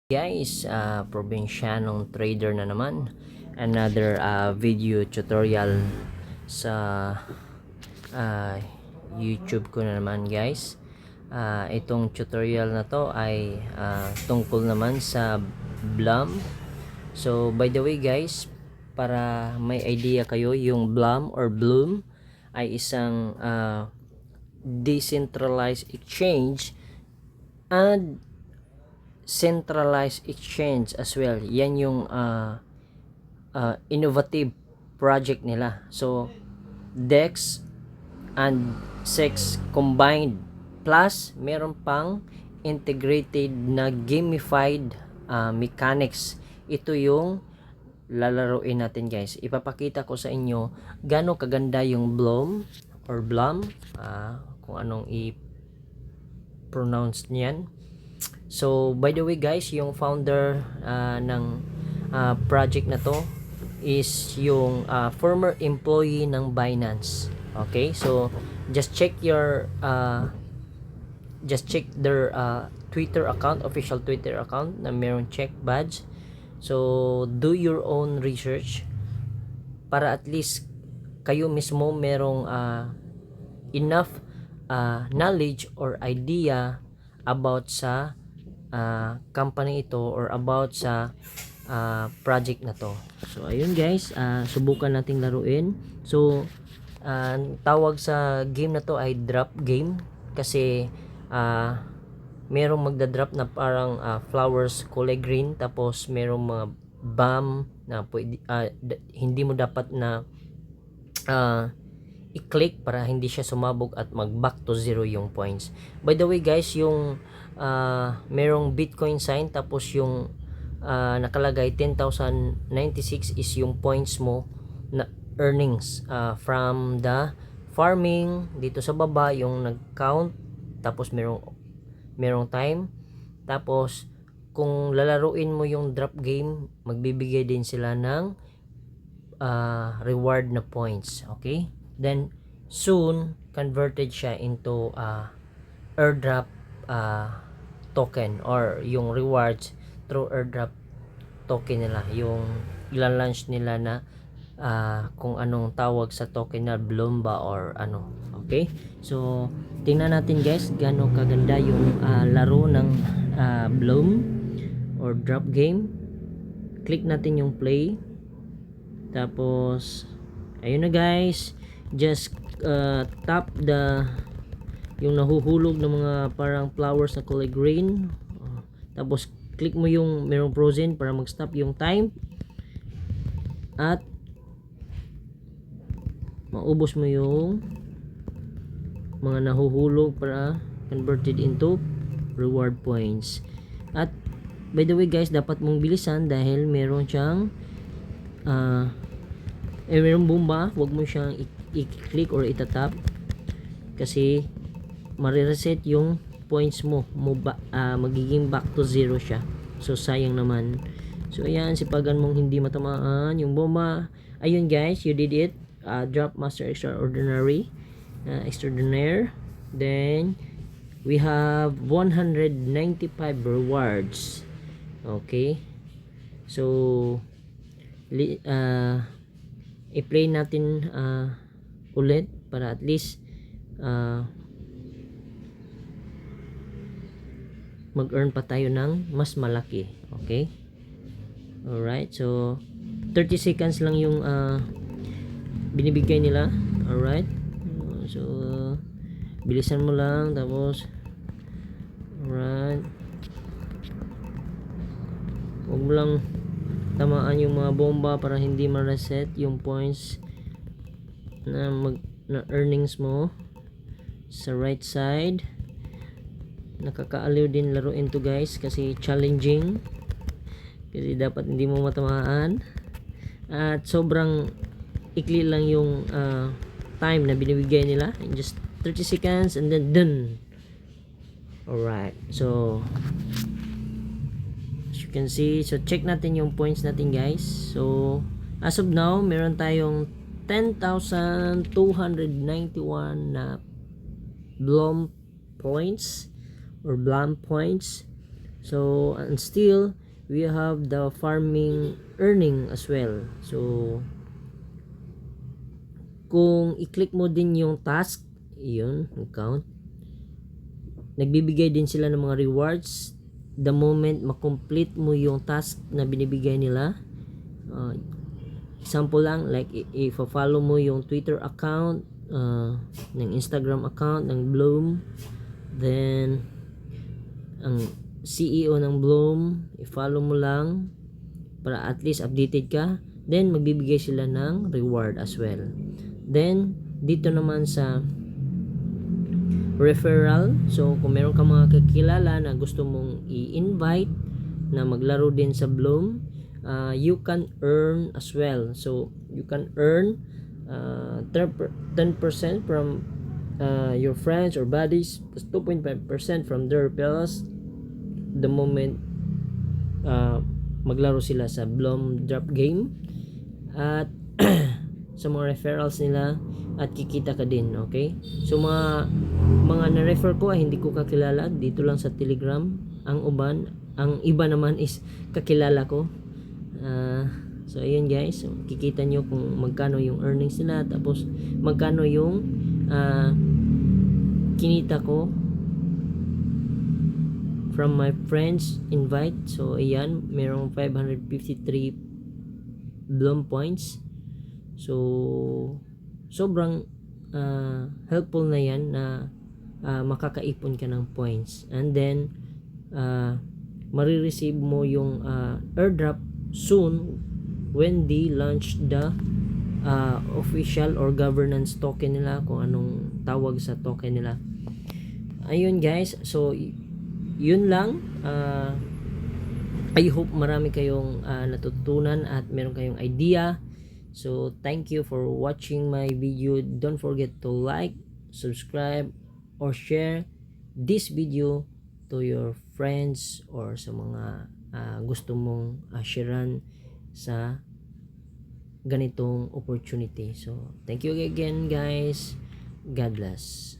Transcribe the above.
Guys, probinsyanong trader na naman, another video tutorial sa uh, YouTube ko na naman guys. Itong tutorial na to ay tungkol naman sa Blum. So by the way guys, para may idea kayo, yung Blum or Bloom ay isang decentralized exchange and centralized exchange as well. Yan yung innovative project nila. So DEX and SEX combined, plus meron pang integrated na gamified mechanics. Ito yung lalaruin natin guys. Ipapakita ko sa inyo gaano kaganda yung Blum or Blum, kung anong i-pronounce niyan. So by the way guys, yung founder ng project na to is yung former employee ng Binance. Okay, so just check their Twitter account, official Twitter account na meron check badge. So do your own research para at least kayo mismo merong enough knowledge or idea about sa company ito or about sa project na to. So ayun guys, subukan nating laruin. So tawag sa game na to ay drop game kasi merong magda-drop na parang flowers kulay green, tapos merong mga bomb na pwede, hindi mo dapat na i-click para hindi siya sumabog at mag-back to zero yung points. By the way guys, yung merong Bitcoin sign, tapos yung nakalagay 10,096 is yung points mo na earnings from the farming. Dito sa baba yung nag-count, tapos merong time, tapos kung lalaruin mo yung drop game, magbibigay din sila ng reward na points. Okay, then soon converted siya into airdrop token or yung rewards through airdrop token nila, yung ilan-launch nila na kung anong tawag sa token na Bloom ba or ano. Okay, so tingnan natin guys gaano kaganda yung laro ng Bloom or drop game. Click natin yung play, tapos ayun na guys, just tap yung nahuhulog ng mga parang flowers na kulay green, tapos click mo yung merong frozen para mag-stop yung time at maubos mo yung mga nahuhulog para converted into reward points. At by the way guys, dapat mong bilisan dahil meron siyang merong bomba. Huwag mo siyang i-click or itatap kasi marireset yung points mo, magiging back to zero siya. So sayang naman. So ayan, sipagan mong hindi matamaan yung bomba. Ayun guys, you did it. Drop master extraordinary, extraordinaire. Then we have 195 rewards. Okay, so i-play natin ulit para at least mag-earn pa tayo ng mas malaki. Okay, alright, so 30 seconds lang yung binibigay nila. Alright, so bilisan mo lang, tapos alright, huwag mo lang tamaan yung mga bomba para hindi ma-reset yung points na earnings mo sa right side. Nakakaaliw din laruin to guys kasi challenging, kasi dapat hindi mo matamaan at sobrang ikli lang yung time na binibigay nila, just 30 seconds and then done. Alright, so as you can see, so check natin yung points natin guys. So as of now, meron tayong 10,291 na Blum points or Blum points. So and still we have the farming earning as well. So kung i-click mo din yung task, yun, count, nagbibigay din sila ng mga rewards the moment makomplete mo yung task na binibigay nila. Example lang, like i-follow mo yung Twitter account, ng Instagram account ng Bloom, then ang CEO ng Bloom, i-follow mo lang para at least updated ka, then magbibigay sila ng reward as well. Then dito naman sa referral, so kung meron ka mga kakilala na gusto mong i-invite na maglaro din sa Bloom, you can earn as well. So you can earn 10% from your friends or buddies, plus 2.5% from their referrals the moment maglaro sila sa Bloom Drop Game at sa mga referrals nila, at kikita ka din. Okay, so mga na-refer ko ay hindi ko kakilala, dito lang sa Telegram. Ang iba naman is kakilala ko. So ayun guys, so, kikita nyo kung magkano yung earnings nila, tapos magkano yung kinita ko from my friends invite. So ayan, merong 553 Bloom points. So sobrang helpful na yan na makakaipon ka ng points, and then marireceive mo yung airdrop soon when they launch the official or governance token nila, kung anong tawag sa token nila. Ayun guys, so yun lang. I hope marami kayong natutunan at meron kayong idea. So thank you for watching my video. Don't forget to like, subscribe, or share this video to your friends or sa mga gusto mong sharean sa ganitong opportunity. So thank you again guys. God bless.